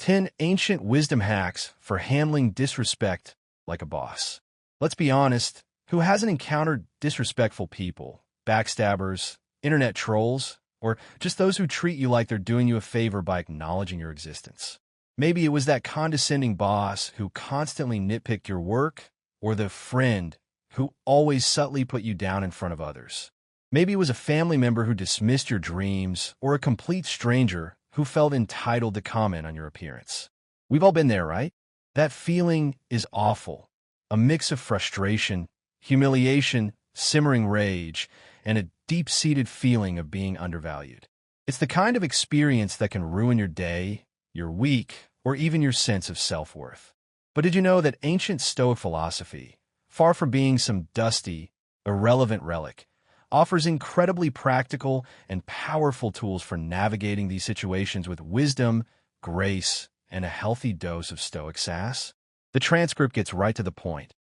10 ancient wisdom hacks for handling disrespect like a boss. Let's be honest, who hasn't encountered disrespectful people, backstabbers, internet trolls, or just those who treat you like they're doing you a favor by acknowledging your existence? Maybe it was that condescending boss who constantly nitpicked your work, or the friend who always subtly put you down in front of others. Maybe it was a family member who dismissed your dreams, or a complete stranger who felt entitled to comment on your appearance. We've all been there, right? That feeling is awful. A mix of frustration, humiliation, simmering rage, and a deep-seated feeling of being undervalued. It's the kind of experience that can ruin your day, your week, or even your sense of self-worth. But did you know that ancient Stoic philosophy, far from being some dusty, irrelevant relic, offers incredibly practical and powerful tools for navigating these situations with wisdom, grace, and a healthy dose of Stoic sass? The transcript gets right to the point.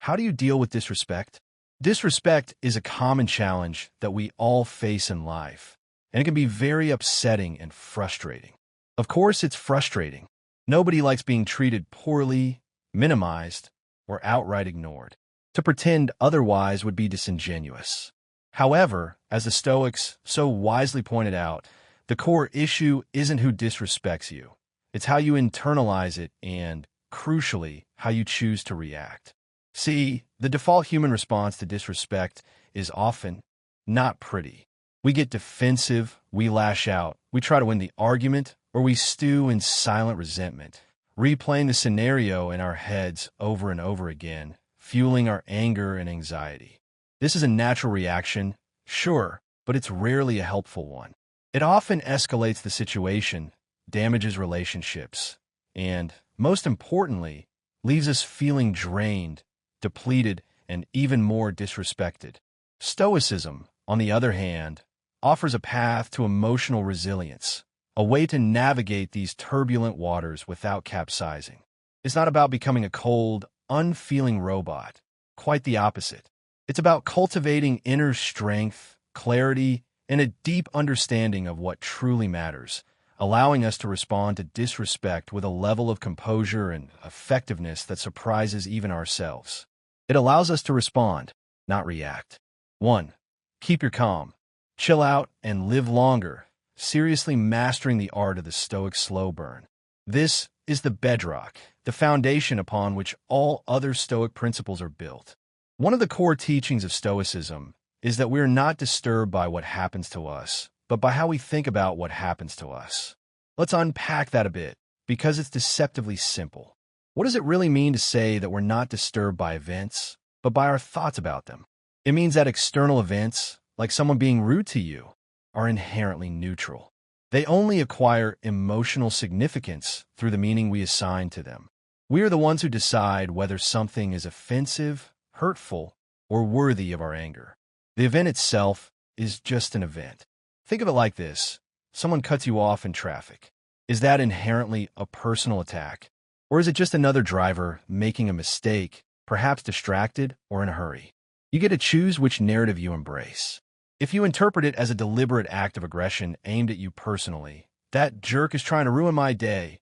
How do you deal with disrespect? Disrespect is a common challenge that we all face in life, and it can be very upsetting and frustrating. Of course, it's frustrating. Nobody likes being treated poorly, minimized, or outright ignored. To pretend otherwise would be disingenuous. However, as the Stoics so wisely pointed out, the core issue isn't who disrespects you. It's how you internalize it and, crucially, how you choose to react. See, the default human response to disrespect is often not pretty. We get defensive, we lash out, we try to win the argument, or we stew in silent resentment, replaying the scenario in our heads over and over again, fueling our anger and anxiety. This is a natural reaction, sure, but it's rarely a helpful one. It often escalates the situation, damages relationships, and, most importantly, leaves us feeling drained, depleted, and even more disrespected. Stoicism, on the other hand, offers a path to emotional resilience, a way to navigate these turbulent waters without capsizing. It's not about becoming a cold, unfeeling robot. Quite the opposite. It's about cultivating inner strength, clarity, and a deep understanding of what truly matters, allowing us to respond to disrespect with a level of composure and effectiveness that surprises even ourselves. It allows us to respond, not react. 1. Keep your calm. Chill out and live longer, seriously mastering the art of the Stoic slow burn. This is the bedrock, the foundation upon which all other Stoic principles are built. One of the core teachings of Stoicism is that we are not disturbed by what happens to us, but by how we think about what happens to us. Let's unpack that a bit, because it's deceptively simple. What does it really mean to say that we're not disturbed by events, but by our thoughts about them? It means that external events, like someone being rude to you, are inherently neutral. They only acquire emotional significance through the meaning we assign to them. We are the ones who decide whether something is offensive, hurtful, or worthy of our anger. The event itself is just an event. Think of it like this. Someone cuts you off in traffic. Is that inherently a personal attack? Or is it just another driver making a mistake, perhaps distracted or in a hurry? You get to choose which narrative you embrace. If you interpret it as a deliberate act of aggression aimed at you personally, that jerk is trying to ruin my day,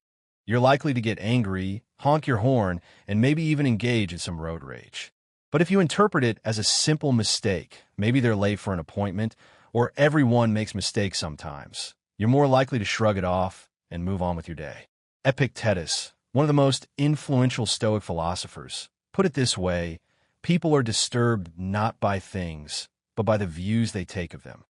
you're likely to get angry, honk your horn, and maybe even engage in some road rage. But if you interpret it as a simple mistake, maybe they're late for an appointment, or everyone makes mistakes sometimes, you're more likely to shrug it off and move on with your day. Epictetus, one of the most influential Stoic philosophers, put it this way: people are disturbed not by things, but by the views they take of them.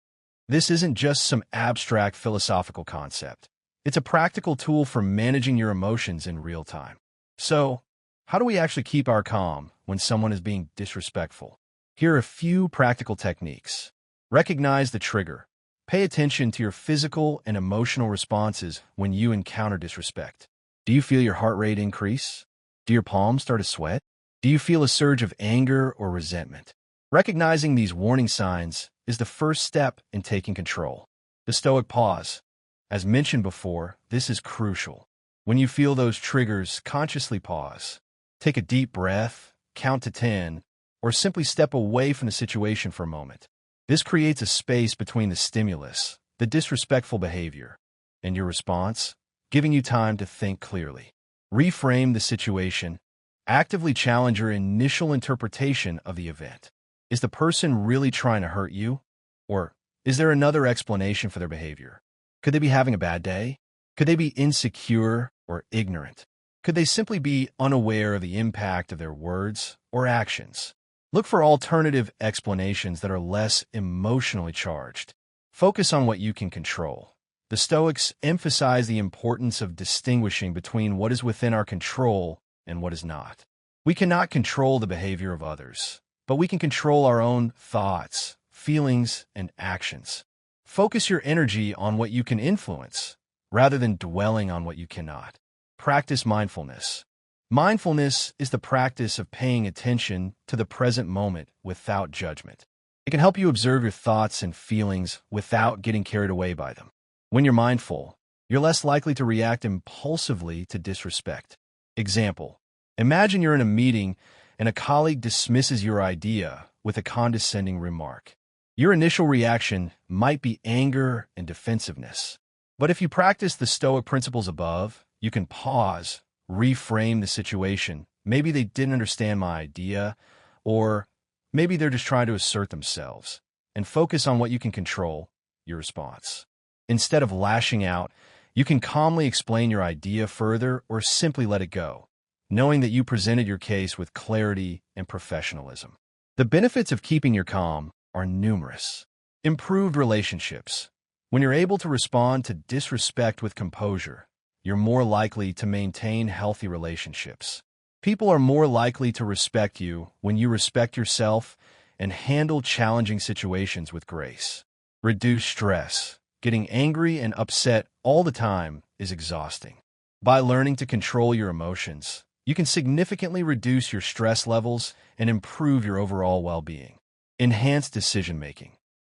This isn't just some abstract philosophical concept. It's a practical tool for managing your emotions in real time. So, how do we actually keep our calm when someone is being disrespectful? Here are a few practical techniques. Recognize the trigger. Pay attention to your physical and emotional responses when you encounter disrespect. Do you feel your heart rate increase? Do your palms start to sweat? Do you feel a surge of anger or resentment? Recognizing these warning signs is the first step in taking control. The Stoic pause. As mentioned before, this is crucial. When you feel those triggers, consciously pause. Take a deep breath, count to 10, or simply step away from the situation for a moment. This creates a space between the stimulus, the disrespectful behavior, and your response, giving you time to think clearly. Reframe the situation. Actively challenge your initial interpretation of the event. Is the person really trying to hurt you? Or is there another explanation for their behavior? Could they be having a bad day? Could they be insecure or ignorant? Could they simply be unaware of the impact of their words or actions? Look for alternative explanations that are less emotionally charged. Focus on what you can control. The Stoics emphasize the importance of distinguishing between what is within our control and what is not. We cannot control the behavior of others, but we can control our own thoughts, feelings, and actions. Focus your energy on what you can influence, rather than dwelling on what you cannot. Practice mindfulness. Mindfulness is the practice of paying attention to the present moment without judgment. It can help you observe your thoughts and feelings without getting carried away by them. When you're mindful, you're less likely to react impulsively to disrespect. Example: imagine you're in a meeting and a colleague dismisses your idea with a condescending remark. Your initial reaction might be anger and defensiveness. But if you practice the Stoic principles above, you can pause, reframe the situation. Maybe they didn't understand my idea, or maybe they're just trying to assert themselves, and focus on what you can control, your response. Instead of lashing out, you can calmly explain your idea further or simply let it go, knowing that you presented your case with clarity and professionalism. The benefits of keeping your calm are numerous. Improved relationships. When you're able to respond to disrespect with composure, you're more likely to maintain healthy relationships. People are more likely to respect you when you respect yourself and handle challenging situations with grace. Reduce stress. Getting angry and upset all the time is exhausting. By learning to control your emotions, you can significantly reduce your stress levels and improve your overall well-being. Enhance decision-making.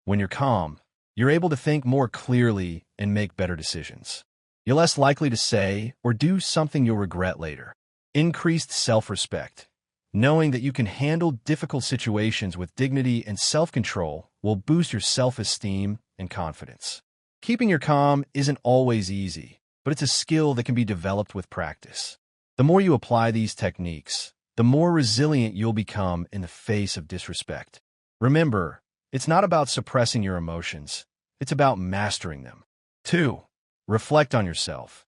When you're calm, you're able to think more clearly and make better decisions. You're less likely to say or do something you'll regret later. Increased self-respect. Knowing that you can handle difficult situations with dignity and self-control will boost your self-esteem and confidence. Keeping your calm isn't always easy, but it's a skill that can be developed with practice. The more you apply these techniques, the more resilient you'll become in the face of disrespect. Remember, it's not about suppressing your emotions. It's about mastering them. 2. Reflect on yourself.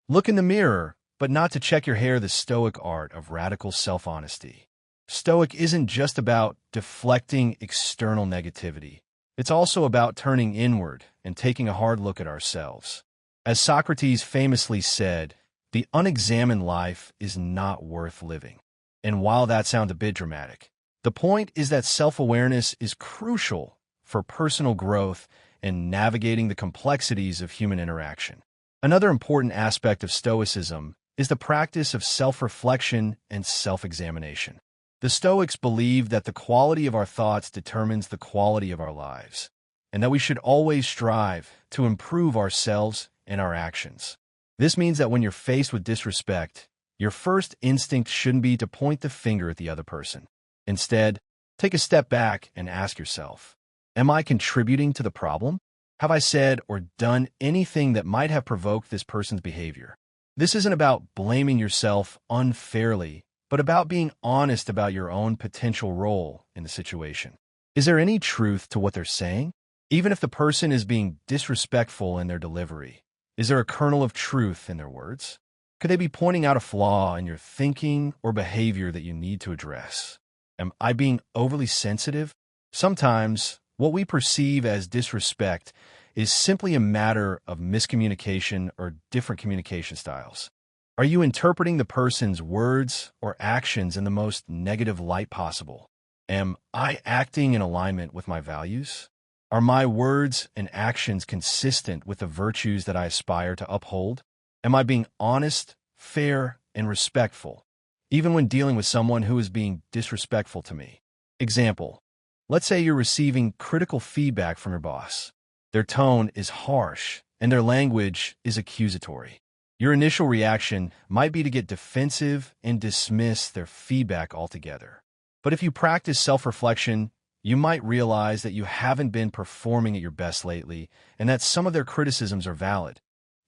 Look in the mirror, but not to check your hair. The Stoic art of radical self-honesty. Stoic isn't just about deflecting external negativity. It's also about turning inward and taking a hard look at ourselves. As Socrates famously said, the unexamined life is not worth living. And while that sounds a bit dramatic, the point is that self-awareness is crucial for personal growth and navigating the complexities of human interaction. Another important aspect of Stoicism is the practice of self-reflection and self-examination. The Stoics believe that the quality of our thoughts determines the quality of our lives, and that we should always strive to improve ourselves and our actions. This means that when you're faced with disrespect, your first instinct shouldn't be to point the finger at the other person. Instead, take a step back and ask yourself, am I contributing to the problem? Have I said or done anything that might have provoked this person's behavior? This isn't about blaming yourself unfairly, but about being honest about your own potential role in the situation. Is there any truth to what they're saying? Even if the person is being disrespectful in their delivery, is there a kernel of truth in their words? Could they be pointing out a flaw in your thinking or behavior that you need to address? Am I being overly sensitive? Sometimes, what we perceive as disrespect is simply a matter of miscommunication or different communication styles. Are you interpreting the person's words or actions in the most negative light possible? Am I acting in alignment with my values? Are my words and actions consistent with the virtues that I aspire to uphold? Am I being honest, fair, and respectful, even when dealing with someone who is being disrespectful to me? Example: let's say you're receiving critical feedback from your boss. Their tone is harsh, and their language is accusatory. Your initial reaction might be to get defensive and dismiss their feedback altogether. But if you practice self-reflection, you might realize that you haven't been performing at your best lately and that some of their criticisms are valid.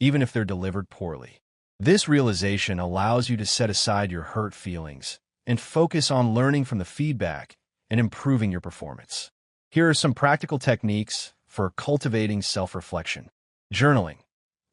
even if they're delivered poorly. This realization allows you to set aside your hurt feelings and focus on learning from the feedback and improving your performance. Here are some practical techniques for cultivating self-reflection. Journaling.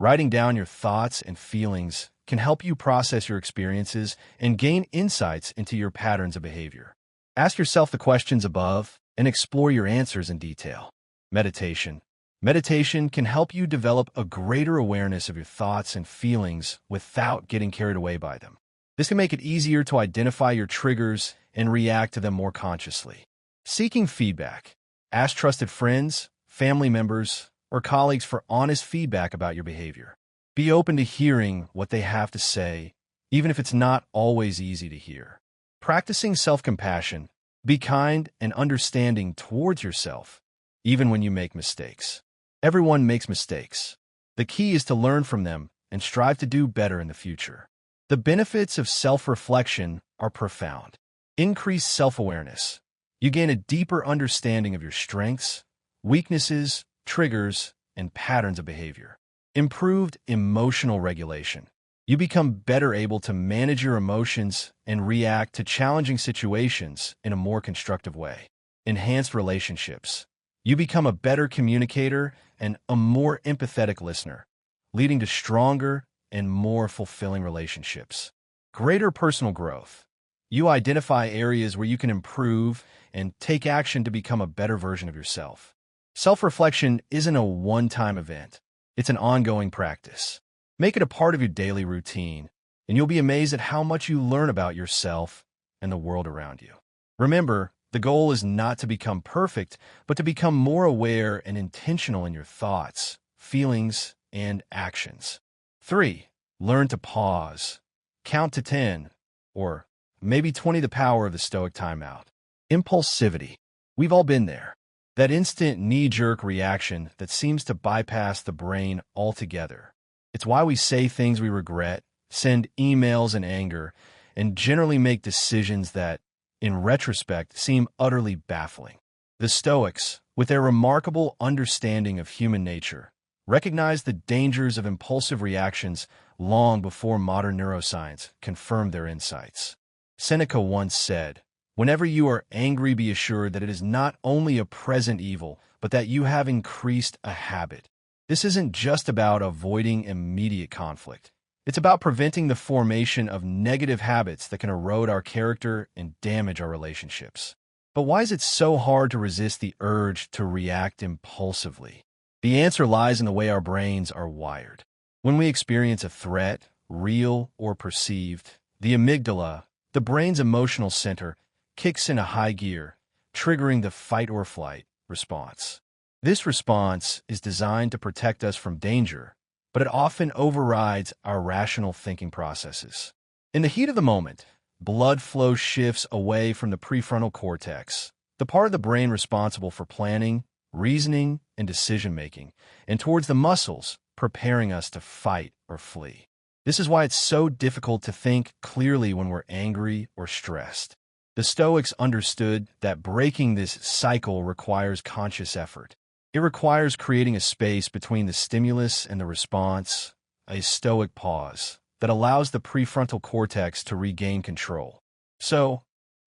Writing down your thoughts and feelings can help you process your experiences and gain insights into your patterns of behavior. Ask yourself the questions above and explore your answers in detail. Meditation. Meditation can help you develop a greater awareness of your thoughts and feelings without getting carried away by them. This can make it easier to identify your triggers and react to them more consciously. Seeking feedback. Ask trusted friends, family members, or colleagues for honest feedback about your behavior. Be open to hearing what they have to say, even if it's not always easy to hear. Practicing self-compassion. Be kind and understanding towards yourself, even when you make mistakes. Everyone makes mistakes. The key is to learn from them and strive to do better in the future. The benefits of self-reflection are profound. Increased self-awareness. You gain a deeper understanding of your strengths, weaknesses, triggers, and patterns of behavior. Improved emotional regulation. You become better able to manage your emotions and react to challenging situations in a more constructive way. Enhanced relationships. You become a better communicator and a more empathetic listener, leading to stronger and more fulfilling relationships. Greater personal growth. You identify areas where you can improve and take action to become a better version of yourself. Self-reflection isn't a one-time event. It's an ongoing practice. Make it a part of your daily routine, and you'll be amazed at how much you learn about yourself and the world around you. Remember, the goal is not to become perfect, but to become more aware and intentional in your thoughts, feelings, and actions. 3. Learn to pause. Count to 10, or maybe 20, the power of the Stoic timeout. Impulsivity. We've all been there. That instant knee-jerk reaction that seems to bypass the brain altogether. It's why we say things we regret, send emails in anger, and generally make decisions that, in retrospect, seem utterly baffling. The Stoics, with their remarkable understanding of human nature, recognized the dangers of impulsive reactions long before modern neuroscience confirmed their insights. Seneca once said, "Whenever you are angry, be assured that it is not only a present evil, but that you have increased a habit." This isn't just about avoiding immediate conflict. It's about preventing the formation of negative habits that can erode our character and damage our relationships. But why is it so hard to resist the urge to react impulsively? The answer lies in the way our brains are wired. When we experience a threat, real or perceived, the amygdala, the brain's emotional center, kicks into high gear, triggering the fight or flight response. This response is designed to protect us from danger, but it often overrides our rational thinking processes. In the heat of the moment, blood flow shifts away from the prefrontal cortex, the part of the brain responsible for planning, reasoning, and decision-making, and towards the muscles, preparing us to fight or flee. This is why it's so difficult to think clearly when we're angry or stressed. The Stoics understood that breaking this cycle requires conscious effort. It requires creating a space between the stimulus and the response, a stoic pause that allows the prefrontal cortex to regain control. So,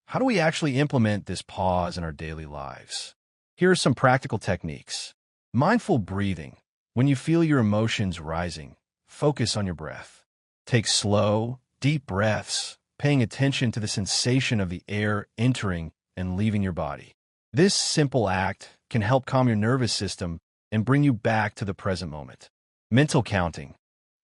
how do we actually implement this pause in our daily lives? Here are some practical techniques. Mindful breathing. When you feel your emotions rising, focus on your breath. Take slow, deep breaths, paying attention to the sensation of the air entering and leaving your body. This simple act can help calm your nervous system and bring you back to the present moment. Mental counting.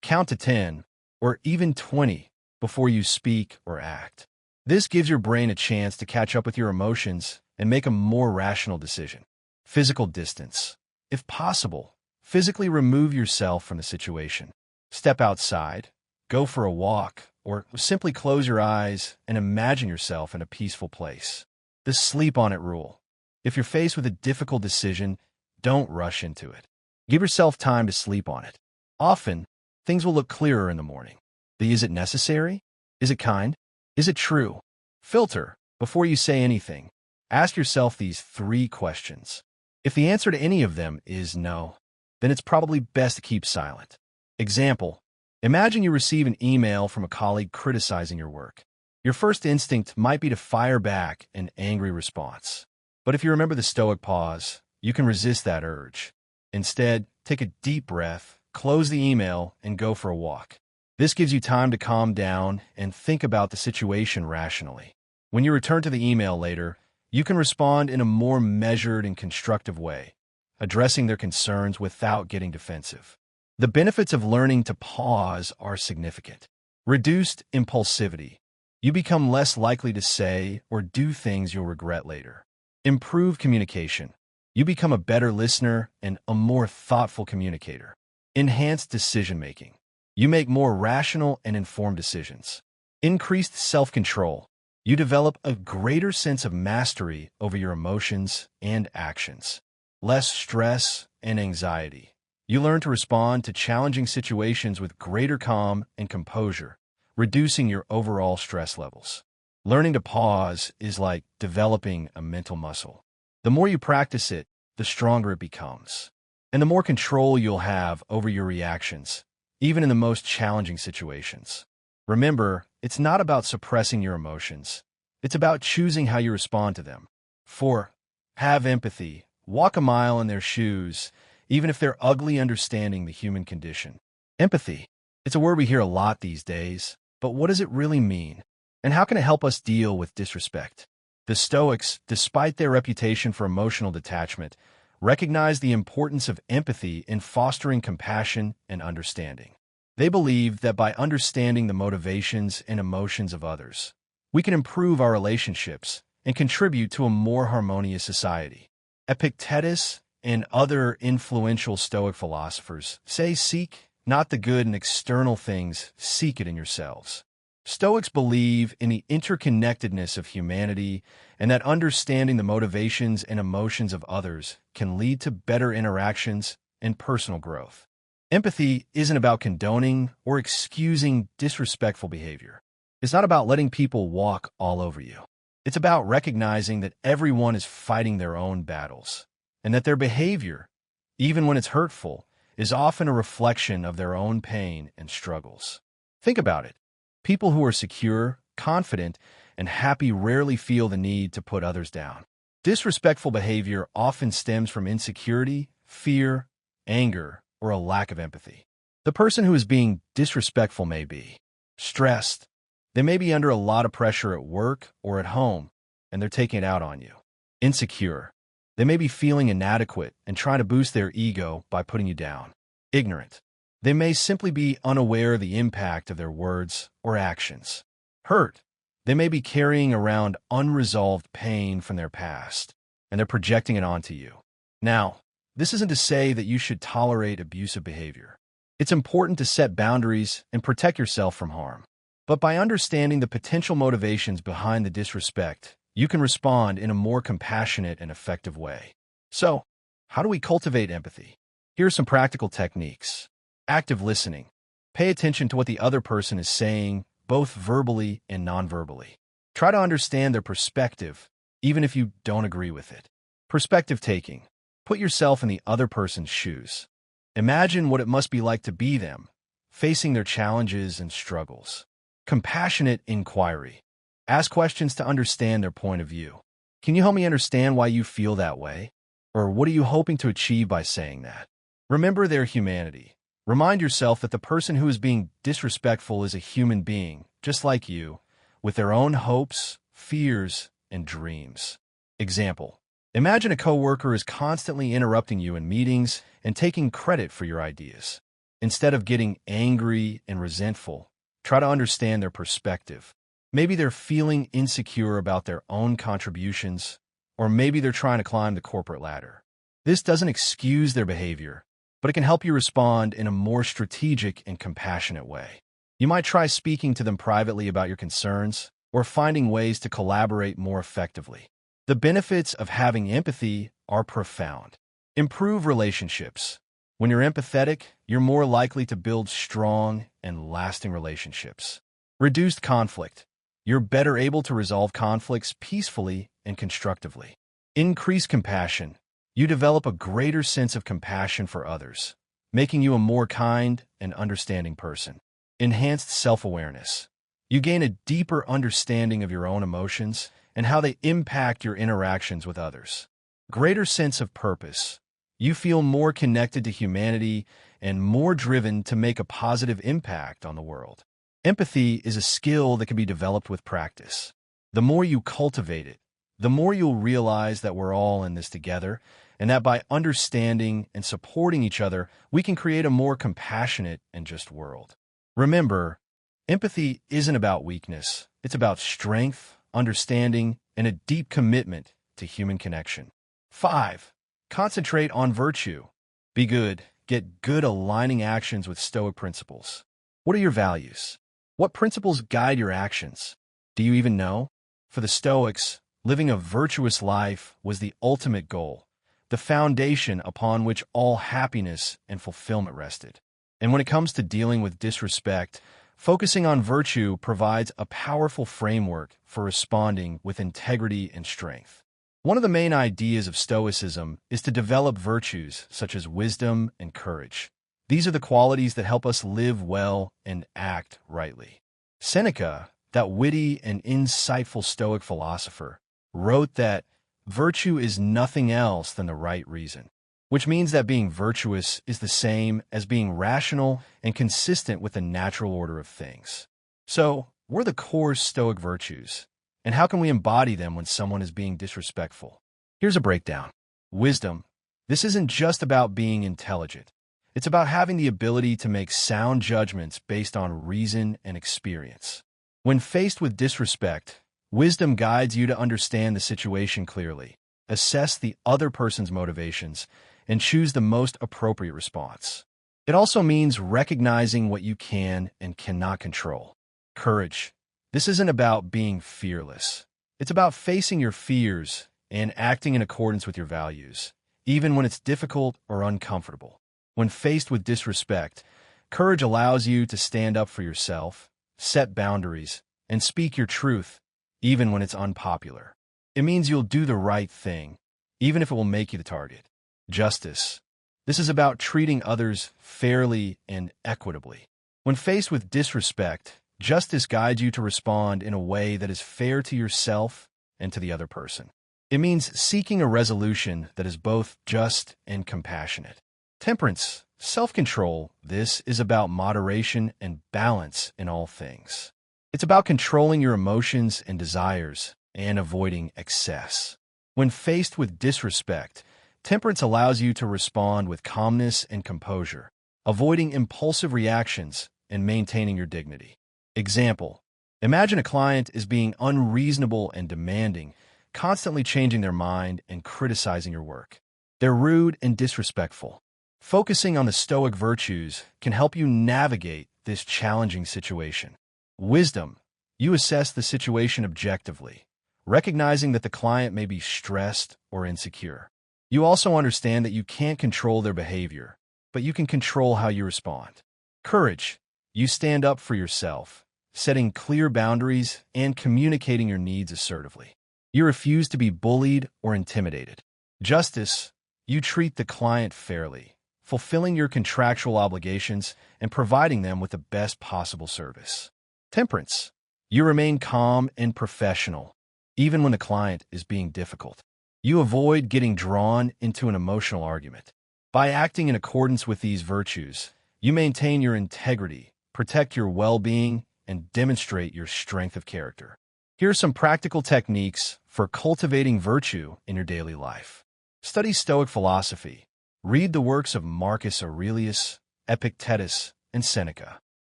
Count to 10 or even 20 before you speak or act. This gives your brain a chance to catch up with your emotions and make a more rational decision. Physical distance. If possible, physically remove yourself from the situation. Step outside, go for a walk, or simply close your eyes and imagine yourself in a peaceful place. The sleep on it rule. If you're faced with a difficult decision, don't rush into it. Give yourself time to sleep on it. Often, things will look clearer in the morning. The is it necessary? Is it kind? Is it true? Filter before you say anything. Ask yourself these 3 questions. If the answer to any of them is no, then it's probably best to keep silent. Example: imagine you receive an email from a colleague criticizing your work. Your first instinct might be to fire back an angry response. But if you remember the Stoic pause, you can resist that urge. Instead, take a deep breath, close the email, and go for a walk. This gives you time to calm down and think about the situation rationally. When you return to the email later, you can respond in a more measured and constructive way, addressing their concerns without getting defensive. The benefits of learning to pause are significant. Reduced impulsivity. You become less likely to say or do things you'll regret later. Improved communication. You become a better listener and a more thoughtful communicator. Enhanced decision-making. You make more rational and informed decisions. Increased self-control. You develop a greater sense of mastery over your emotions and actions. Less stress and anxiety. You learn to respond to challenging situations with greater calm and composure, reducing your overall stress levels. Learning to pause is like developing a mental muscle. The more you practice it, the stronger it becomes. And the more control you'll have over your reactions, even in the most challenging situations. Remember, it's not about suppressing your emotions. It's about choosing how you respond to them. 4. Have empathy. Walk a mile in their shoes, even if they're ugly, understanding the human condition. Empathy. It's a word we hear a lot these days, but what does it really mean? And how can it help us deal with disrespect? The Stoics, despite their reputation for emotional detachment, recognize the importance of empathy in fostering compassion and understanding. They believe that by understanding the motivations and emotions of others, we can improve our relationships and contribute to a more harmonious society. Epictetus and other influential Stoic philosophers say, "Seek not the good in external things, seek it in yourselves." Stoics believe in the interconnectedness of humanity and that understanding the motivations and emotions of others can lead to better interactions and personal growth. Empathy isn't about condoning or excusing disrespectful behavior. It's not about letting people walk all over you. It's about recognizing that everyone is fighting their own battles, and that their behavior, even when it's hurtful, is often a reflection of their own pain and struggles. Think about it. People who are secure, confident, and happy rarely feel the need to put others down. Disrespectful behavior often stems from insecurity, fear, anger, or a lack of empathy. The person who is being disrespectful may be stressed. They may be under a lot of pressure at work or at home, and they're taking it out on you. Insecure. They may be feeling inadequate and trying to boost their ego by putting you down. Ignorant. They may simply be unaware of the impact of their words or actions. Hurt. They may be carrying around unresolved pain from their past, and they're projecting it onto you. Now, this isn't to say that you should tolerate abusive behavior. It's important to set boundaries and protect yourself from harm. But by understanding the potential motivations behind the disrespect, you can respond in a more compassionate and effective way. So, how do we cultivate empathy? Here are some practical techniques. Active listening. Pay attention to what the other person is saying, both verbally and non-verbally. Try to understand their perspective, even if you don't agree with it. Perspective taking. Put yourself in the other person's shoes. Imagine what it must be like to be them, facing their challenges and struggles. Compassionate inquiry. Ask questions to understand their point of view. Can you help me understand why you feel that way? Or what are you hoping to achieve by saying that? Remember their humanity. Remind yourself that the person who is being disrespectful is a human being, just like you, with their own hopes, fears, and dreams. Example: imagine a coworker is constantly interrupting you in meetings and taking credit for your ideas. Instead of getting angry and resentful, try to understand their perspective. Maybe they're feeling insecure about their own contributions, or maybe they're trying to climb the corporate ladder. This doesn't excuse their behavior, but it can help you respond in a more strategic and compassionate way. You might try speaking to them privately about your concerns, or finding ways to collaborate more effectively. The benefits of having empathy are profound. Improve relationships. When you're empathetic, you're more likely to build strong and lasting relationships. Reduced conflict. You're better able to resolve conflicts peacefully and constructively. Increase compassion. You develop a greater sense of compassion for others, making you a more kind and understanding person. Enhanced self-awareness. You gain a deeper understanding of your own emotions and how they impact your interactions with others. Greater sense of purpose. You feel more connected to humanity and more driven to make a positive impact on the world. Empathy is a skill that can be developed with practice. The more you cultivate it, the more you'll realize that we're all in this together, and that by understanding and supporting each other, we can create a more compassionate and just world. Remember, empathy isn't about weakness. It's about strength, understanding, and a deep commitment to human connection. 5. Concentrate on virtue. Be good. Get good aligning actions with Stoic principles. What are your values? What principles guide your actions? Do you even know? For the Stoics, living a virtuous life was the ultimate goal, the foundation upon which all happiness and fulfillment rested. And when it comes to dealing with disrespect, focusing on virtue provides a powerful framework for responding with integrity and strength. One of the main ideas of Stoicism is to develop virtues such as wisdom and courage. These are the qualities that help us live well and act rightly. Seneca, that witty and insightful Stoic philosopher, wrote that virtue is nothing else than the right reason, which means that being virtuous is the same as being rational and consistent with the natural order of things. So, what are the core Stoic virtues, and how can we embody them when someone is being disrespectful? Here's a breakdown. Wisdom. This isn't just about being intelligent. It's about having the ability to make sound judgments based on reason and experience. When faced with disrespect, wisdom guides you to understand the situation clearly, assess the other person's motivations, and choose the most appropriate response. It also means recognizing what you can and cannot control. Courage. This isn't about being fearless. It's about facing your fears and acting in accordance with your values, even when it's difficult or uncomfortable. When faced with disrespect, courage allows you to stand up for yourself, set boundaries, and speak your truth, even when it's unpopular. It means you'll do the right thing, even if it will make you the target. Justice. This is about treating others fairly and equitably. When faced with disrespect, justice guides you to respond in a way that is fair to yourself and to the other person. It means seeking a resolution that is both just and compassionate. Temperance, self-control. This is about moderation and balance in all things. It's about controlling your emotions and desires and avoiding excess. When faced with disrespect, temperance allows you to respond with calmness and composure, avoiding impulsive reactions and maintaining your dignity. Example: imagine a client is being unreasonable and demanding, constantly changing their mind and criticizing your work. They're rude and disrespectful. Focusing on the Stoic virtues can help you navigate this challenging situation. Wisdom. You assess the situation objectively, recognizing that the client may be stressed or insecure. You also understand that you can't control their behavior, but you can control how you respond. Courage. You stand up for yourself, setting clear boundaries and communicating your needs assertively. You refuse to be bullied or intimidated. Justice. You treat the client fairly, fulfilling your contractual obligations and providing them with the best possible service. Temperance. You remain calm and professional, even when the client is being difficult. You avoid getting drawn into an emotional argument. By acting in accordance with these virtues, you maintain your integrity, protect your well-being, and demonstrate your strength of character. Here are some practical techniques for cultivating virtue in your daily life. Study Stoic philosophy. Read the works of Marcus Aurelius, Epictetus, and Seneca.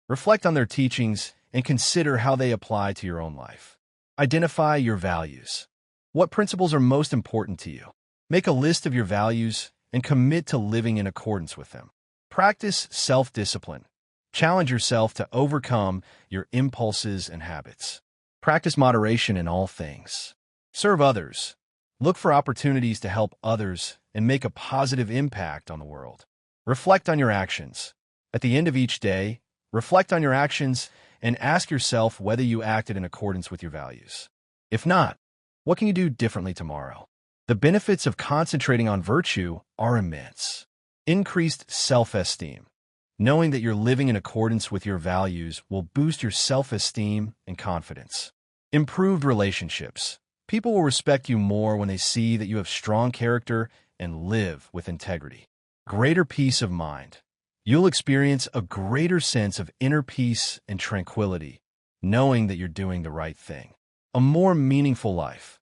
Reflect on their teachings and consider how they apply to your own life. Identify your values. What principles are most important to you? Make a list of your values and commit to living in accordance with them. Practice self-discipline. Challenge yourself to overcome your impulses and habits. Practice moderation in all things. Serve others. Look for opportunities to help others and make a positive impact on the world. Reflect on your actions. At the end of each day, reflect on your actions and ask yourself whether you acted in accordance with your values. If not, what can you do differently tomorrow? The benefits of concentrating on virtue are immense. Increased self-esteem. Knowing that you're living in accordance with your values will boost your self-esteem and confidence. Improved relationships. People will respect you more when they see that you have strong character and live with integrity. Greater peace of mind. You'll experience a greater sense of inner peace and tranquility, knowing that you're doing the right thing. A more meaningful life.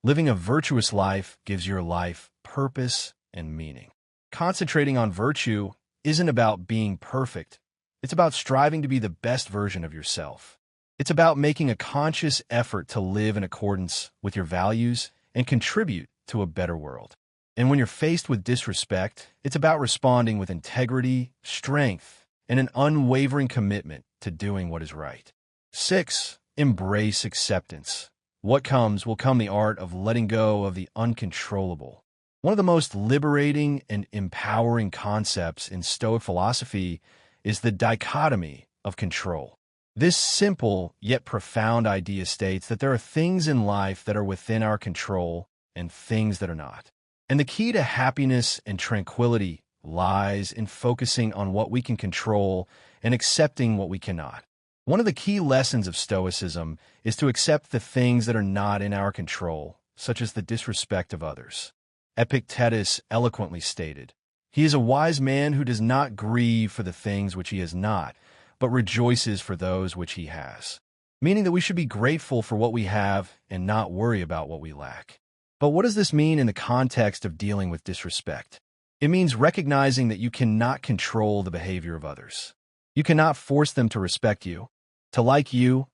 Living a virtuous life gives your life purpose and meaning. Concentrating on virtue isn't about being perfect. It's about striving to be the best version of yourself. It's about making a conscious effort to live in accordance with your values and contribute to a better world. And when you're faced with disrespect, it's about responding with integrity, strength, and an unwavering commitment to doing what is right. 6. Embrace acceptance. What comes will come, the art of letting go of the uncontrollable. One of the most liberating and empowering concepts in Stoic philosophy is the dichotomy of control. This simple yet profound idea states that there are things in life that are within our control and things that are not. And the key to happiness and tranquility lies in focusing on what we can control and accepting what we cannot. One of the key lessons of Stoicism is to accept the things that are not in our control, such as the disrespect of others. Epictetus eloquently stated, "He is a wise man who does not grieve for the things which he has not, but rejoices for those which he has." Meaning that we should be grateful for what we have and not worry about what we lack. But what does this mean in the context of dealing with disrespect? It means recognizing that you cannot control the behavior of others. You cannot force them to respect you, to like you,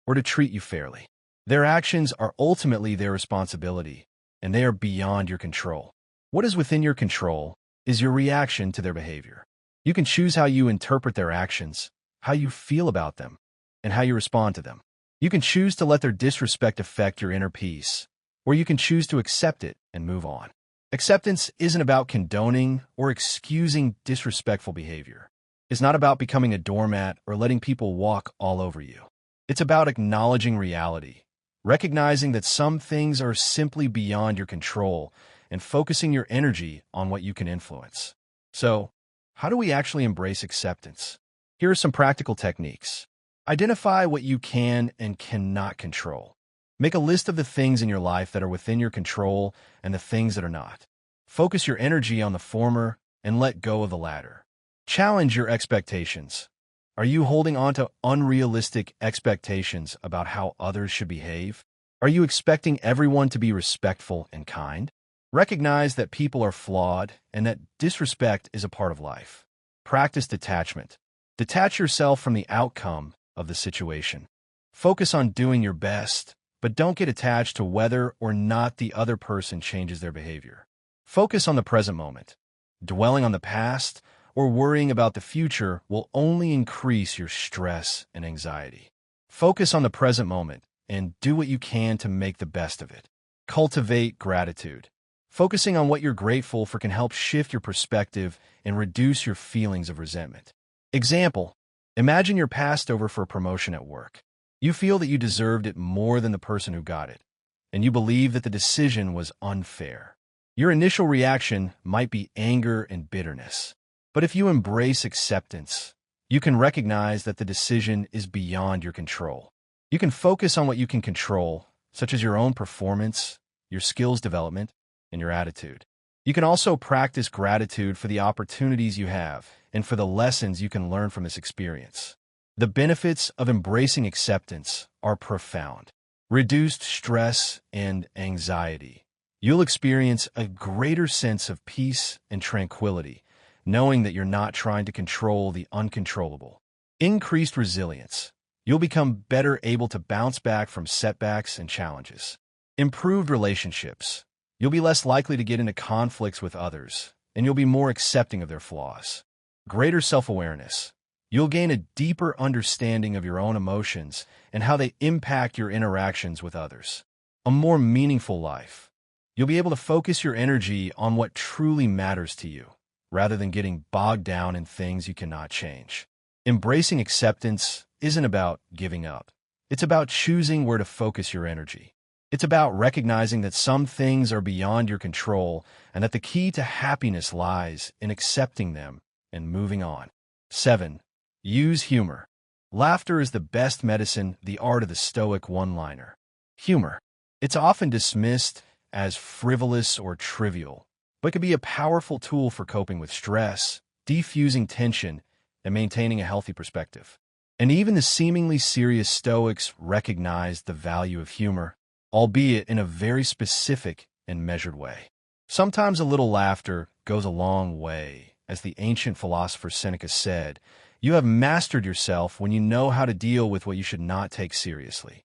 or to treat you fairly. Their actions are ultimately their responsibility, and they are beyond your control. What is within your control is your reaction to their behavior. You can choose how you interpret their actions, how you feel about them, and how you respond to them. You can choose to let their disrespect affect your inner peace, or you can choose to accept it and move on. Acceptance isn't about condoning or excusing disrespectful behavior. It's not about becoming a doormat or letting people walk all over you. It's about acknowledging reality, recognizing that some things are simply beyond your control, and focusing your energy on what you can influence. So, how do we actually embrace acceptance? Here are some practical techniques. Identify what you can and cannot control. Make a list of the things in your life that are within your control and the things that are not. Focus your energy on the former and let go of the latter. Challenge your expectations. Are you holding on to unrealistic expectations about how others should behave? Are you expecting everyone to be respectful and kind? Recognize that people are flawed and that disrespect is a part of life. Practice detachment. Detach yourself from the outcome of the situation. Focus on doing your best, but don't get attached to whether or not the other person changes their behavior. Focus on the present moment. Dwelling on the past or worrying about the future will only increase your stress and anxiety. Focus on the present moment and do what you can to make the best of it. Cultivate gratitude. Focusing on what you're grateful for can help shift your perspective and reduce your feelings of resentment. Example, imagine you're passed over for a promotion at work. You feel that you deserved it more than the person who got it, and you believe that the decision was unfair. Your initial reaction might be anger and bitterness. But if you embrace acceptance, you can recognize that the decision is beyond your control. You can focus on what you can control, such as your own performance, your skills development, and your attitude. You can also practice gratitude for the opportunities you have and for the lessons you can learn from this experience. The benefits of embracing acceptance are profound. Reduced stress and anxiety. You'll experience a greater sense of peace and tranquility, knowing that you're not trying to control the uncontrollable. Increased resilience. You'll become better able to bounce back from setbacks and challenges. Improved relationships. You'll be less likely to get into conflicts with others, and you'll be more accepting of their flaws. Greater self-awareness. You'll gain a deeper understanding of your own emotions and how they impact your interactions with others. A more meaningful life. You'll be able to focus your energy on what truly matters to you, rather than getting bogged down in things you cannot change. Embracing acceptance isn't about giving up. It's about choosing where to focus your energy. It's about recognizing that some things are beyond your control and that the key to happiness lies in accepting them and moving on. 7. Use humor. Laughter is the best medicine, the art of the Stoic one-liner. Humor. It's often dismissed as frivolous or trivial, but can be a powerful tool for coping with stress, defusing tension, and maintaining a healthy perspective. And even the seemingly serious Stoics recognized the value of humor, albeit in a very specific and measured way. Sometimes a little laughter goes a long way. As the ancient philosopher Seneca said, you have mastered yourself when you know how to deal with what you should not take seriously.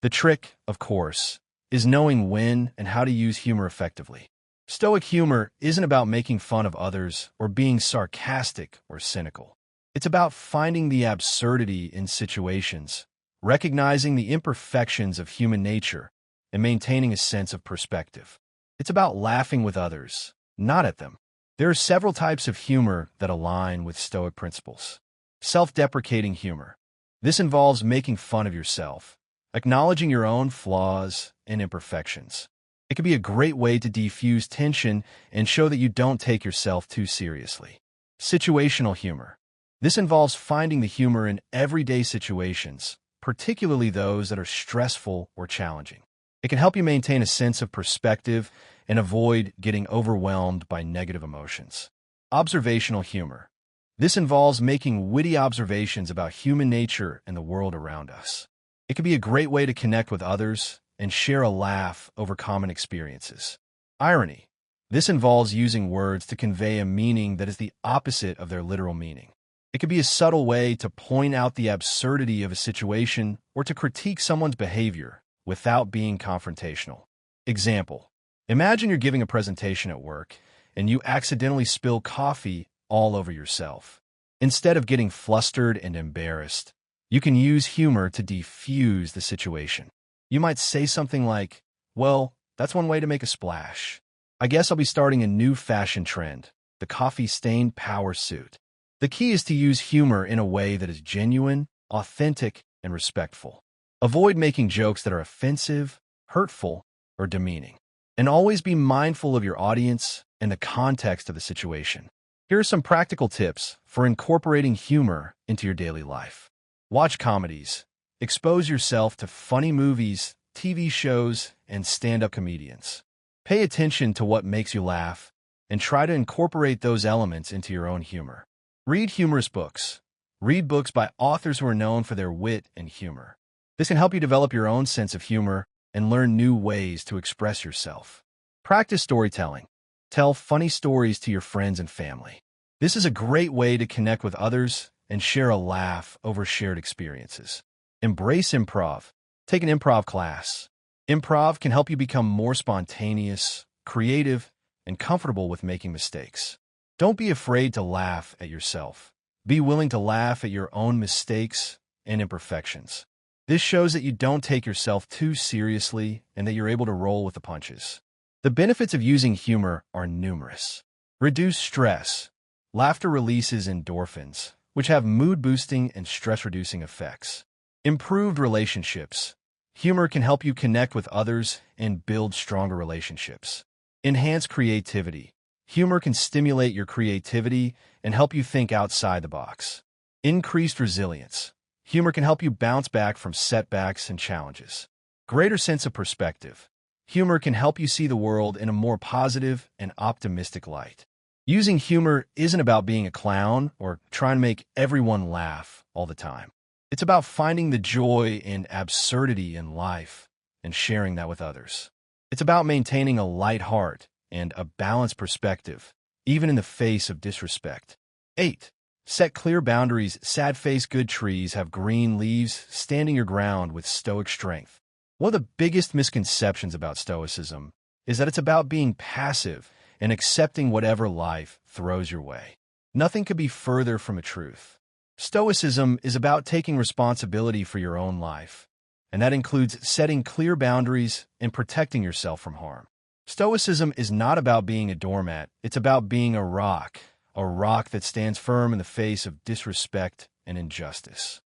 The trick, of course, is knowing when and how to use humor effectively. Stoic humor isn't about making fun of others or being sarcastic or cynical. It's about finding the absurdity in situations, recognizing the imperfections of human nature, and maintaining a sense of perspective. It's about laughing with others, not at them. There are several types of humor that align with Stoic principles. Self-deprecating humor. This involves making fun of yourself, acknowledging your own flaws and imperfections. It can be a great way to defuse tension and show that you don't take yourself too seriously. Situational humor. This involves finding the humor in everyday situations, particularly those that are stressful or challenging. It can help you maintain a sense of perspective and avoid getting overwhelmed by negative emotions. Observational humor. This involves making witty observations about human nature and the world around us. It can be a great way to connect with others and share a laugh over common experiences. Irony. This involves using words to convey a meaning that is the opposite of their literal meaning. It can be a subtle way to point out the absurdity of a situation or to critique someone's behavior without being confrontational. Example. Imagine you're giving a presentation at work and you accidentally spill coffee all over yourself. Instead of getting flustered and embarrassed, you can use humor to defuse the situation. You might say something like, well, that's one way to make a splash. I guess I'll be starting a new fashion trend, the coffee-stained power suit. The key is to use humor in a way that is genuine, authentic, and respectful. Avoid making jokes that are offensive, hurtful, or demeaning. And always be mindful of your audience and the context of the situation. Here are some practical tips for incorporating humor into your daily life. Watch comedies. Expose yourself to funny movies, TV shows, and stand-up comedians. Pay attention to what makes you laugh and try to incorporate those elements into your own humor. Read humorous books. Read books by authors who are known for their wit and humor. This can help you develop your own sense of humor and learn new ways to express yourself. Practice storytelling. Tell funny stories to your friends and family. This is a great way to connect with others and share a laugh over shared experiences. Embrace improv. Take an improv class. Improv can help you become more spontaneous, creative, and comfortable with making mistakes. Don't be afraid to laugh at yourself. Be willing to laugh at your own mistakes and imperfections. This shows that you don't take yourself too seriously and that you're able to roll with the punches. The benefits of using humor are numerous. Reduce stress. Laughter releases endorphins, which have mood-boosting and stress-reducing effects. Improved relationships. Humor can help you connect with others and build stronger relationships. Enhance creativity. Humor can stimulate your creativity and help you think outside the box. Increased resilience. Humor can help you bounce back from setbacks and challenges. Greater sense of perspective. Humor can help you see the world in a more positive and optimistic light. Using humor isn't about being a clown or trying to make everyone laugh all the time. It's about finding the joy and absurdity in life and sharing that with others. It's about maintaining a light heart and a balanced perspective, even in the face of disrespect. 8. Set clear boundaries. Sad-faced good trees have green leaves, standing your ground with stoic strength. One of the biggest misconceptions about Stoicism is that it's about being passive and accepting whatever life throws your way. Nothing could be further from the truth. Stoicism is about taking responsibility for your own life, and that includes setting clear boundaries and protecting yourself from harm. Stoicism is not about being a doormat. It's about being a rock that stands firm in the face of disrespect and injustice.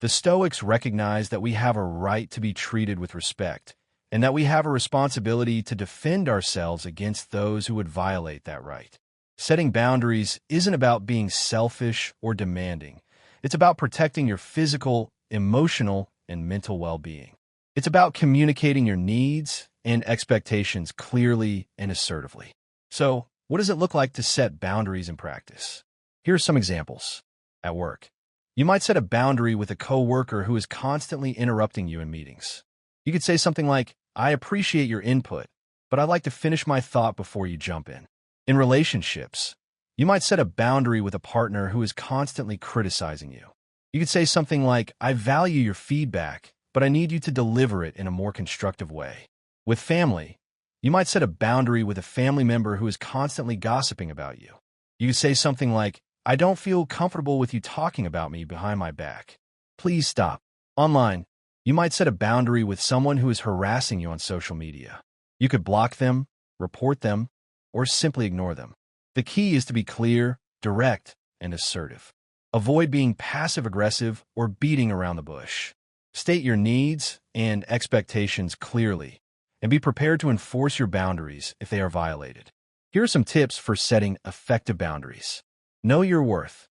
The Stoics recognize that we have a right to be treated with respect, and that we have a responsibility to defend ourselves against those who would violate that right. Setting boundaries isn't about being selfish or demanding. It's about protecting your physical, emotional, and mental well-being. It's about communicating your needs and expectations clearly and assertively. So, what does it look like to set boundaries in practice? Here are some examples. At work, you might set a boundary with a coworker who is constantly interrupting you in meetings. You could say something like, "I appreciate your input, but I'd like to finish my thought before you jump in." In relationships, you might set a boundary with a partner who is constantly criticizing you. You could say something like, "I value your feedback, but I need you to deliver it in a more constructive way." With family, you might set a boundary with a family member who is constantly gossiping about you. You could say something like, "I don't feel comfortable with you talking about me behind my back. Please stop." Online, you might set a boundary with someone who is harassing you on social media. You could block them, report them, or simply ignore them. The key is to be clear, direct, and assertive. Avoid being passive-aggressive or beating around the bush. State your needs and expectations clearly, and be prepared to enforce your boundaries if they are violated. Here are some tips for setting effective boundaries. Know your worth.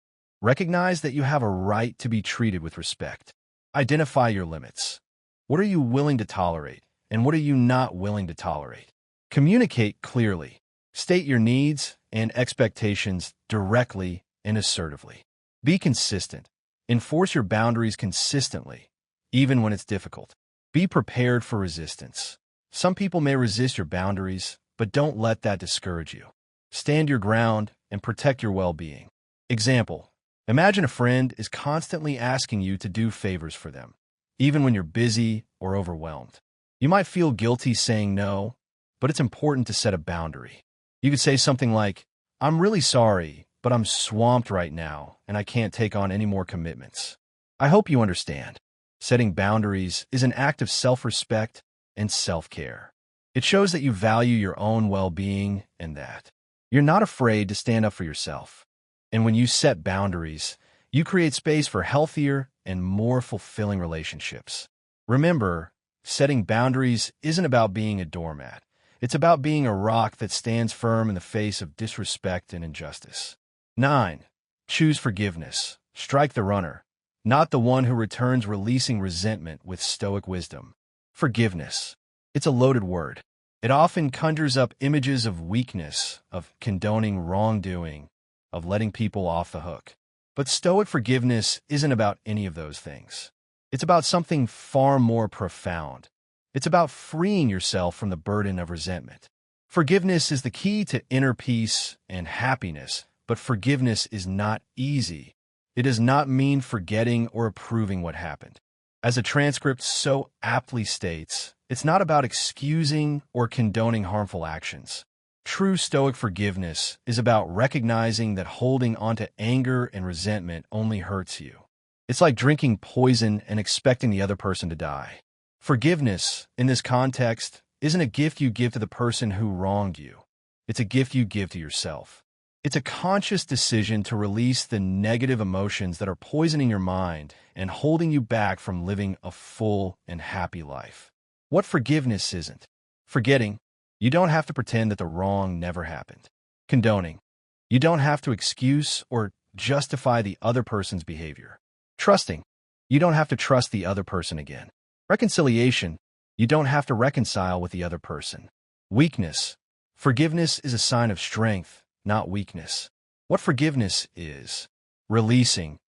Recognize that you have a right to be treated with respect. Identify your limits. What are you willing to tolerate, and what are you not willing to tolerate? Communicate clearly. State your needs and expectations directly and assertively. Be consistent. Enforce your boundaries consistently, even when it's difficult. Be prepared for resistance. Some people may resist your boundaries, but don't let that discourage you. Stand your ground and protect your well-being. Example: imagine a friend is constantly asking you to do favors for them, even when you're busy or overwhelmed. You might feel guilty saying no, but it's important to set a boundary. You could say something like, "I'm really sorry, but I'm swamped right now and I can't take on any more commitments. I hope you understand." Setting boundaries is an act of self-respect and self-care. It shows that you value your own well-being and that you're not afraid to stand up for yourself. And when you set boundaries, you create space for healthier and more fulfilling relationships. Remember, setting boundaries isn't about being a doormat. It's about being a rock that stands firm in the face of disrespect and injustice. 9. Choose forgiveness. Strike the runner, not the one who returns, releasing resentment with Stoic wisdom. Forgiveness. It's a loaded word. It often conjures up images of weakness, of condoning wrongdoing, of letting people off the hook. But Stoic forgiveness isn't about any of those things. It's about something far more profound. It's about freeing yourself from the burden of resentment. Forgiveness is the key to inner peace and happiness, but forgiveness is not easy. It does not mean forgetting or approving what happened. As a transcript so aptly states, it's not about excusing or condoning harmful actions. True Stoic forgiveness is about recognizing that holding onto anger and resentment only hurts you. It's like drinking poison and expecting the other person to die. Forgiveness, in this context, isn't a gift you give to the person who wronged you. It's a gift you give to yourself. It's a conscious decision to release the negative emotions that are poisoning your mind and holding you back from living a full and happy life. What forgiveness isn't? Forgetting. You don't have to pretend that the wrong never happened. Condoning. You don't have to excuse or justify the other person's behavior. Trusting. You don't have to trust the other person again. Reconciliation. You don't have to reconcile with the other person. Weakness. Forgiveness is a sign of strength, not weakness. What forgiveness is: releasing,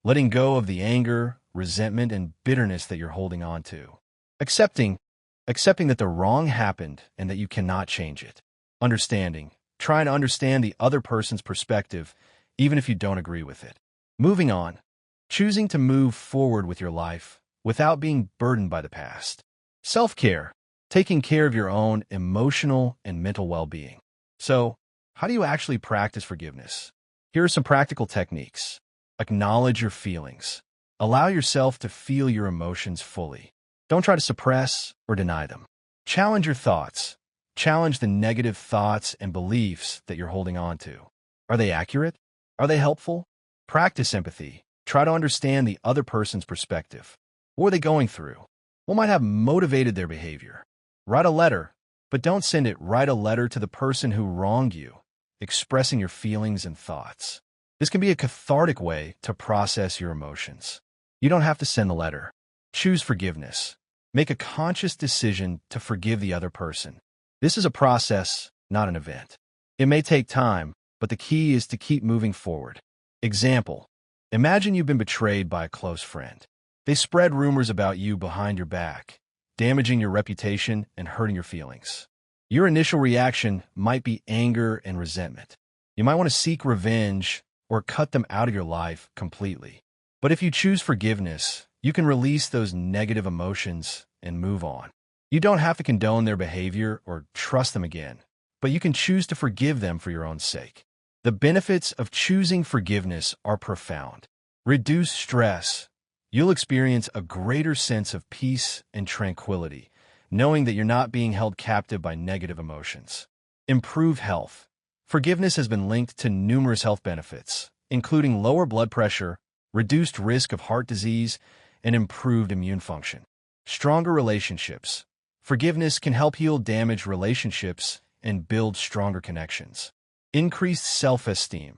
letting go of the anger, resentment, and bitterness that you're holding on to. Accepting that the wrong happened and that you cannot change it. Understanding, trying to understand the other person's perspective, even if you don't agree with it. Moving on, choosing to move forward with your life without being burdened by the past. Self-care, taking care of your own emotional and mental well-being. So, how do you actually practice forgiveness? Here are some practical techniques. Acknowledge your feelings. Allow yourself to feel your emotions fully. Don't try to suppress or deny them. Challenge your thoughts. Challenge the negative thoughts and beliefs that you're holding on to. Are they accurate? Are they helpful? Practice empathy. Try to understand the other person's perspective. What are they going through? What might have motivated their behavior? Write a letter, but don't send it. Write a letter to the person who wronged you, expressing your feelings and thoughts. This can be a cathartic way to process your emotions. You don't have to send the letter. Choose forgiveness. Make a conscious decision to forgive the other person. This is a process, not an event. It may take time, but the key is to keep moving forward. Example: imagine you've been betrayed by a close friend. They spread rumors about you behind your back, damaging your reputation and hurting your feelings. Your initial reaction might be anger and resentment. You might want to seek revenge or cut them out of your life completely. But if you choose forgiveness, you can release those negative emotions and move on. You don't have to condone their behavior or trust them again, but you can choose to forgive them for your own sake. The benefits of choosing forgiveness are profound. Reduce stress. You'll experience a greater sense of peace and tranquility, knowing that you're not being held captive by negative emotions. Improve health. Forgiveness has been linked to numerous health benefits, including lower blood pressure, reduced risk of heart disease, and improved immune function. Stronger relationships. Forgiveness can help heal damaged relationships and build stronger connections. Increased self-esteem.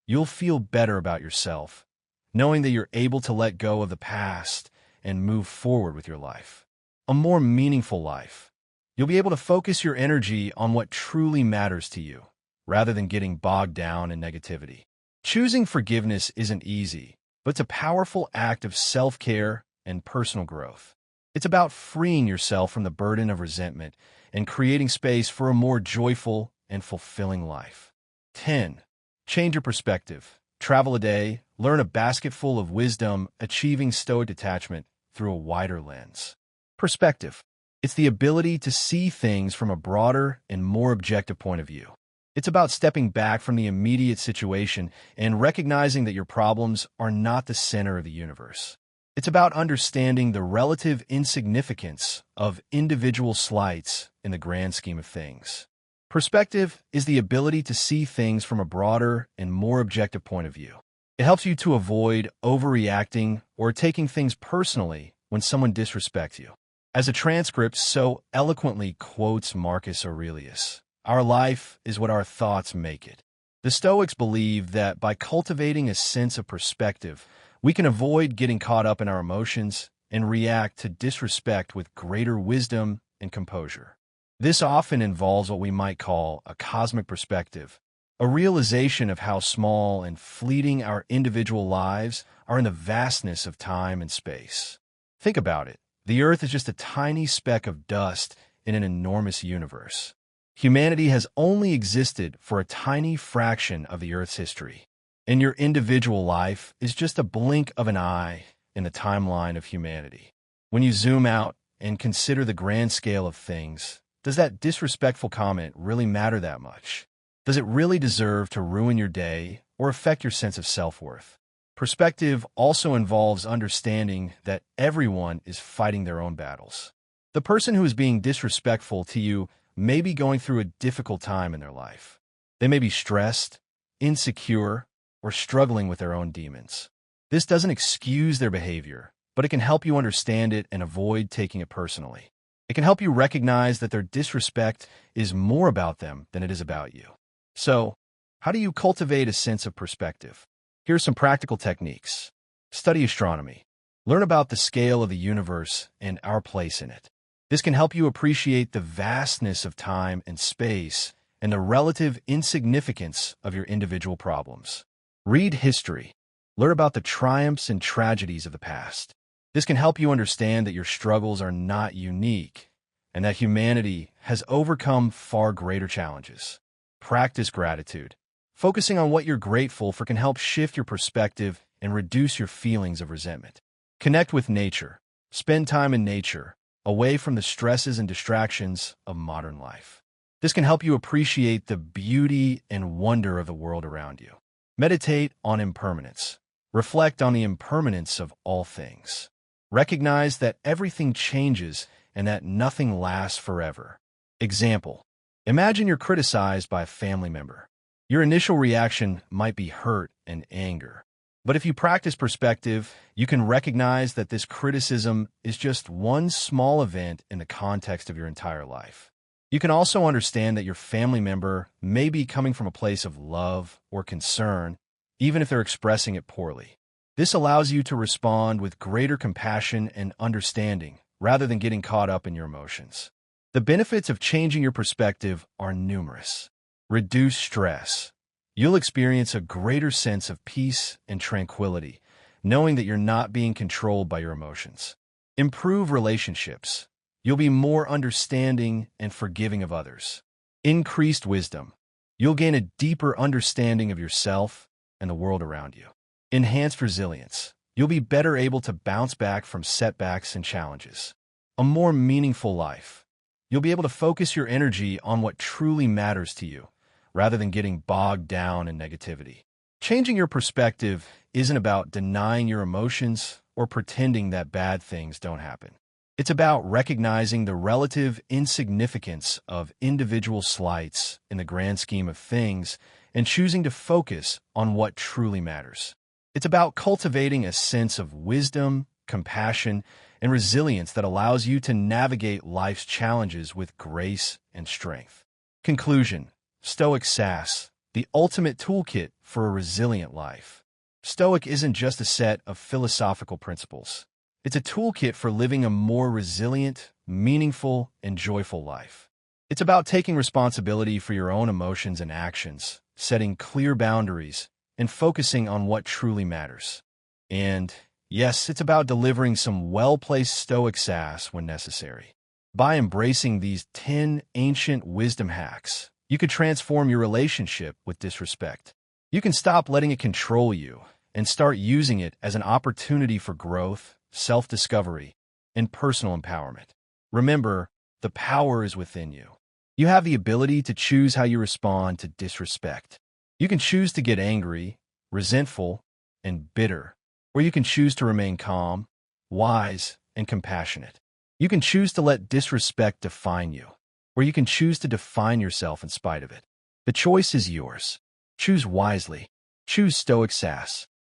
You'll feel better about yourself, knowing that you're able to let go of the past and move forward with your life. A more meaningful life. You'll be able to focus your energy on what truly matters to you, rather than getting bogged down in negativity. Choosing forgiveness isn't easy, but it's a powerful act of self-care and personal growth. It's about freeing yourself from the burden of resentment and creating space for a more joyful and fulfilling life. 10. Change your perspective. Travel a day, learn a basketful of wisdom, achieving Stoic detachment through a wider lens. Perspective. It's the ability to see things from a broader and more objective point of view. It's about stepping back from the immediate situation and recognizing that your problems are not the center of the universe. It's about understanding the relative insignificance of individual slights in the grand scheme of things. Perspective is the ability to see things from a broader and more objective point of view. It helps you to avoid overreacting or taking things personally when someone disrespects you. As a transcript so eloquently quotes Marcus Aurelius, "Our life is what our thoughts make it." The Stoics believe that by cultivating a sense of perspective, we can avoid getting caught up in our emotions and react to disrespect with greater wisdom and composure. This often involves what we might call a cosmic perspective, a realization of how small and fleeting our individual lives are in the vastness of time and space. Think about it. The Earth is just a tiny speck of dust in an enormous universe. Humanity has only existed for a tiny fraction of the Earth's history, and your individual life is just a blink of an eye in the timeline of humanity. When you zoom out and consider the grand scale of things, does that disrespectful comment really matter that much? Does it really deserve to ruin your day or affect your sense of self-worth? Perspective also involves understanding that everyone is fighting their own battles. The person who is being disrespectful to you may be going through a difficult time in their life. They may be stressed, insecure, or struggling with their own demons. This doesn't excuse their behavior, but it can help you understand it and avoid taking it personally. It can help you recognize that their disrespect is more about them than it is about you. So, how do you cultivate a sense of perspective? Here are some practical techniques. Study astronomy. Learn about the scale of the universe and our place in it. This can help you appreciate the vastness of time and space and the relative insignificance of your individual problems. Read history. Learn about the triumphs and tragedies of the past. This can help you understand that your struggles are not unique and that humanity has overcome far greater challenges. Practice gratitude. Focusing on what you're grateful for can help shift your perspective and reduce your feelings of resentment. Connect with nature. Spend time in nature, away from the stresses and distractions of modern life. This can help you appreciate the beauty and wonder of the world around you. Meditate on impermanence. Reflect on the impermanence of all things. Recognize that everything changes and that nothing lasts forever. Example: imagine you're criticized by a family member. Your initial reaction might be hurt and anger. But if you practice perspective, you can recognize that this criticism is just one small event in the context of your entire life. You can also understand that your family member may be coming from a place of love or concern, even if they're expressing it poorly. This allows you to respond with greater compassion and understanding, rather than getting caught up in your emotions. The benefits of changing your perspective are numerous. Reduce stress. You'll experience a greater sense of peace and tranquility, knowing that you're not being controlled by your emotions. Improve relationships. You'll be more understanding and forgiving of others. Increased wisdom. You'll gain a deeper understanding of yourself and the world around you. Enhanced resilience. You'll be better able to bounce back from setbacks and challenges. A more meaningful life. You'll be able to focus your energy on what truly matters to you, rather than getting bogged down in negativity. Changing your perspective isn't about denying your emotions or pretending that bad things don't happen. It's about recognizing the relative insignificance of individual slights in the grand scheme of things and choosing to focus on what truly matters. It's about cultivating a sense of wisdom, compassion, and resilience that allows you to navigate life's challenges with grace and strength. Conclusion. Stoic SAS, the ultimate toolkit for a resilient life. Stoic isn't just a set of philosophical principles. It's a toolkit for living a more resilient, meaningful, and joyful life. It's about taking responsibility for your own emotions and actions, setting clear boundaries, and focusing on what truly matters. And yes, it's about delivering some well-placed Stoic sass when necessary. By embracing these 10 ancient wisdom hacks, you could transform your relationship with disrespect. You can stop letting it control you and start using it as an opportunity for growth, self-discovery, and personal empowerment. Remember, the power is within you. You have the ability to choose how you respond to disrespect. You can choose to get angry, resentful, and bitter, or you can choose to remain calm, wise, and compassionate. You can choose to let disrespect define you, or you can choose to define yourself in spite of it. The choice is yours. Choose wisely. Choose Stoic sass.